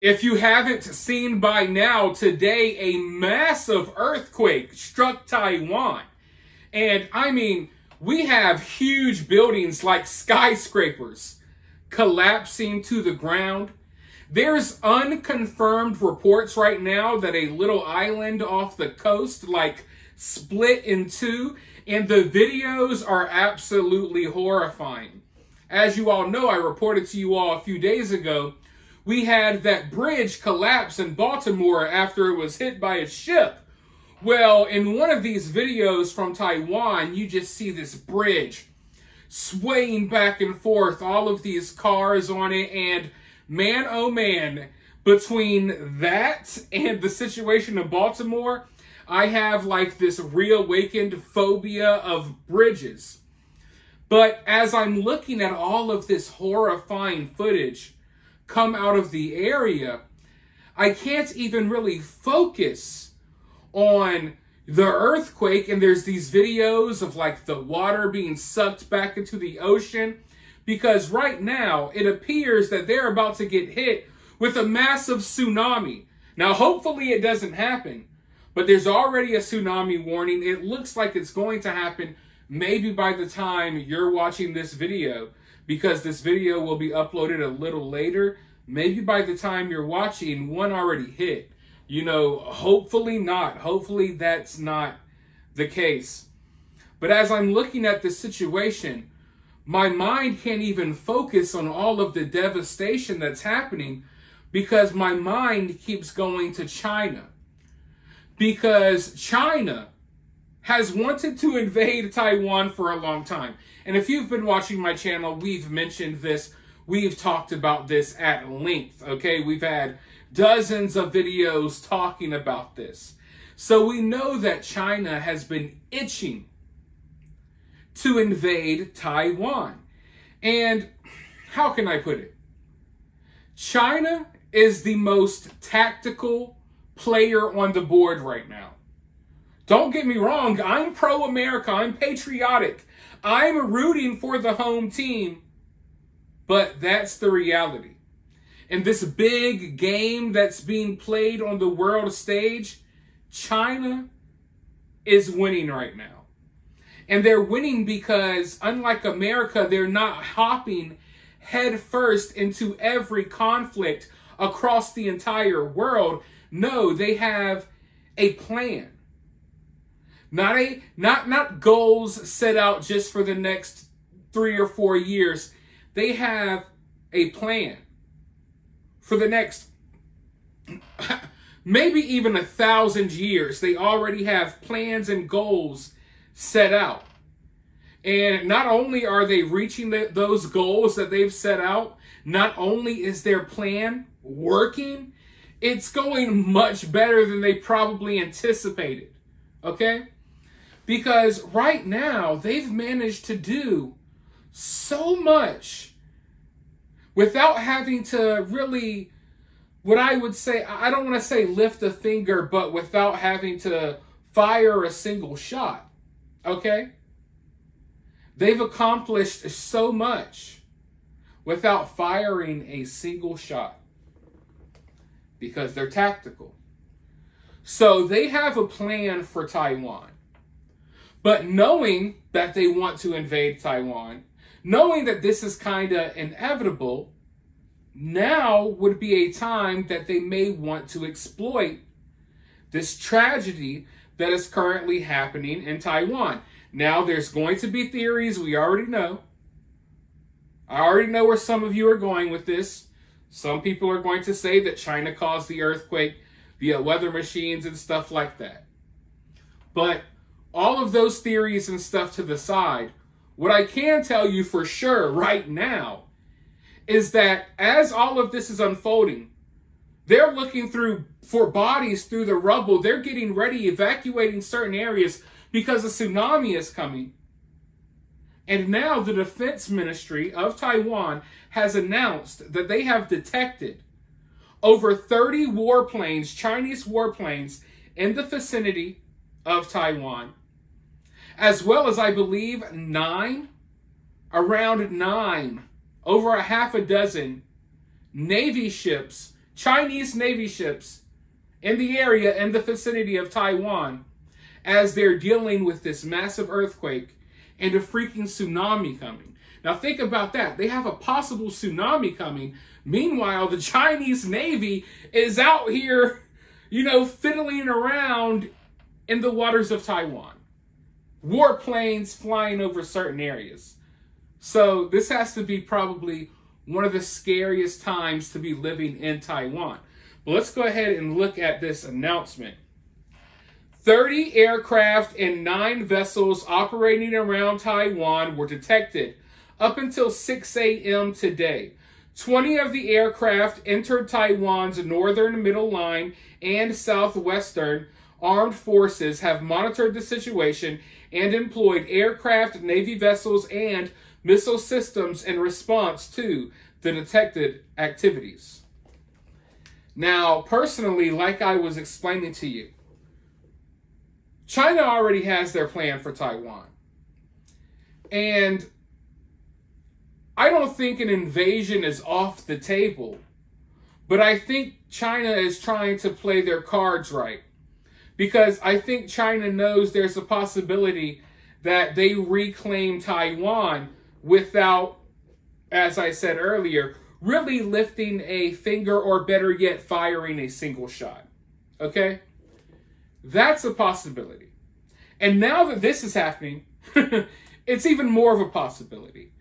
If you haven't seen by now, today a massive earthquake struck Taiwan. And I mean, we have huge buildings like skyscrapers collapsing to the ground. There's unconfirmed reports right now that a little island off the coast like split in two, and the videos are absolutely horrifying. As you all know, I reported to you all a few days ago, we had that bridge collapse in Baltimore after it was hit by a ship. Well, in one of these videos from Taiwan, you just see this bridge swaying back and forth, all of these cars on it, and man, oh man, between that and the situation in Baltimore, I have like this reawakened phobia of bridges. But as I'm looking at all of this horrifying footage come out of the area, I can't even really focus on the earthquake. And there's these videos of like the water being sucked back into the ocean, because right now it appears that they're about to get hit with a massive tsunami. Now, hopefully it doesn't happen, but there's already a tsunami warning. It looks like it's going to happen maybe by the time you're watching this video, because this video will be uploaded a little later. Maybe by the time you're watching, one already hit. You know, hopefully not. Hopefully that's not the case. But as I'm looking at this situation, my mind can't even focus on all of the devastation that's happening, because my mind keeps going to China. Because China has wanted to invade Taiwan for a long time. And if you've been watching my channel, we've mentioned this. We've talked about this at length, okay? We've had dozens of videos talking about this. So we know that China has been itching to invade Taiwan. And how can I put it? China is the most tactical player on the board right now. Don't get me wrong, I'm pro-America, I'm patriotic, I'm rooting for the home team, but that's the reality. In this big game that's being played on the world stage, China is winning right now. And they're winning because, unlike America, they're not hopping headfirst into every conflict across the entire world. No, they have a plan. Not goals set out just for the next 3 or 4 years. They have a plan for the next maybe even 1,000 years. They already have plans and goals set out. And not only are they reaching those goals that they've set out, not only is their plan working, it's going much better than they probably anticipated. Okay? Because right now, they've managed to do so much without having to really, what I would say, I don't want to say lift a finger, but without having to fire a single shot. Okay? They've accomplished so much without firing a single shot, because they're tactical. So they have a plan for Taiwan. But knowing that they want to invade Taiwan, knowing that this is kind of inevitable, now would be a time that they may want to exploit this tragedy that is currently happening in Taiwan. Now, there's going to be theories, we already know. I already know where some of you are going with this. Some people are going to say that China caused the earthquake via weather machines and stuff like that. But all of those theories and stuff to the side, what I can tell you for sure right now is that as all of this is unfolding, they're looking for bodies through the rubble. They're getting ready, evacuating certain areas because a tsunami is coming. And now the Defense Ministry of Taiwan has announced that they have detected over 30 warplanes, Chinese warplanes, in the vicinity of Taiwan, as well as, I believe, around nine, over a half a dozen Navy ships Chinese Navy ships in the area, in the vicinity of Taiwan, as they're dealing with this massive earthquake and a freaking tsunami coming. Now think about that. They have a possible tsunami coming. Meanwhile, the Chinese Navy is out here, fiddling around in the waters of Taiwan. Warplanes flying over certain areas. So this has to be probably one of the scariest times to be living in Taiwan. But let's go ahead and look at this announcement. 30 aircraft and 9 vessels operating around Taiwan were detected up until 6 a.m. today. 20 of the aircraft entered Taiwan's northern middle line and southwestern. Armed forces have monitored the situation and employed aircraft, Navy vessels, and missile systems in response to the detected activities. Now, personally, like I was explaining to you, China already has their plan for Taiwan. And I don't think an invasion is off the table, but I think China is trying to play their cards right. Because I think China knows there's a possibility that they reclaim Taiwan without, as I said earlier, really lifting a finger, or better yet, firing a single shot. Okay? That's a possibility. And now that this is happening, it's even more of a possibility.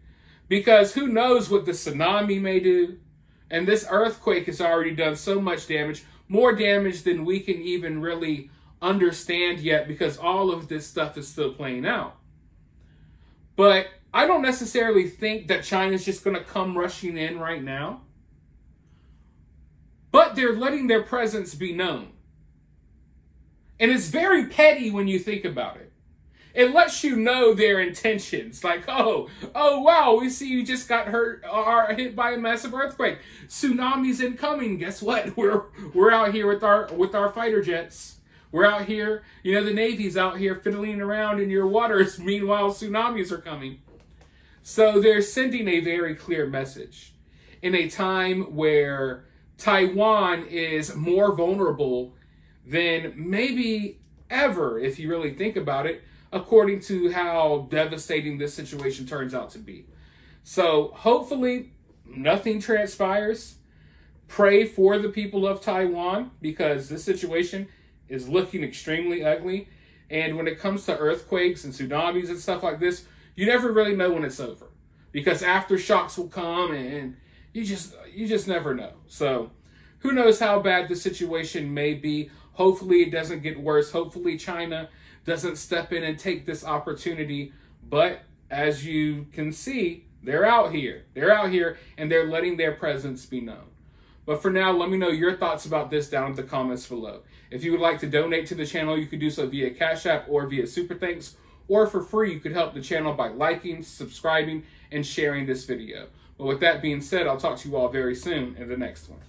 Because who knows what the tsunami may do? And this earthquake has already done so much damage, more damage than we can even really understand yet, because all of this stuff is still playing out. But I don't necessarily think that China's just going to come rushing in right now. But they're letting their presence be known. And it's very petty when you think about it. It lets you know their intentions. Like, oh wow, we see you just got hit by a massive earthquake. Tsunami's incoming. Guess what? We're out here with our fighter jets. We're out here, the Navy's out here fiddling around in your waters. Meanwhile, tsunamis are coming. So they're sending a very clear message in a time where Taiwan is more vulnerable than maybe ever, if you really think about it, according to how devastating this situation turns out to be. So hopefully nothing transpires. Pray for the people of Taiwan, because this situation is looking extremely ugly. And when it comes to earthquakes and tsunamis and stuff like this, you never really know when it's over, because aftershocks will come and you just never know. So who knows how bad the situation may be. Hopefully it doesn't get worse. Hopefully China doesn't step in and take this opportunity. But as you can see, they're out here. They're out here and they're letting their presence be known. But for now, let me know your thoughts about this down in the comments below. If you would like to donate to the channel, you could do so via Cash App or via Super Thanks. Or for free, you could help the channel by liking, subscribing, and sharing this video. But with that being said, I'll talk to you all very soon in the next one.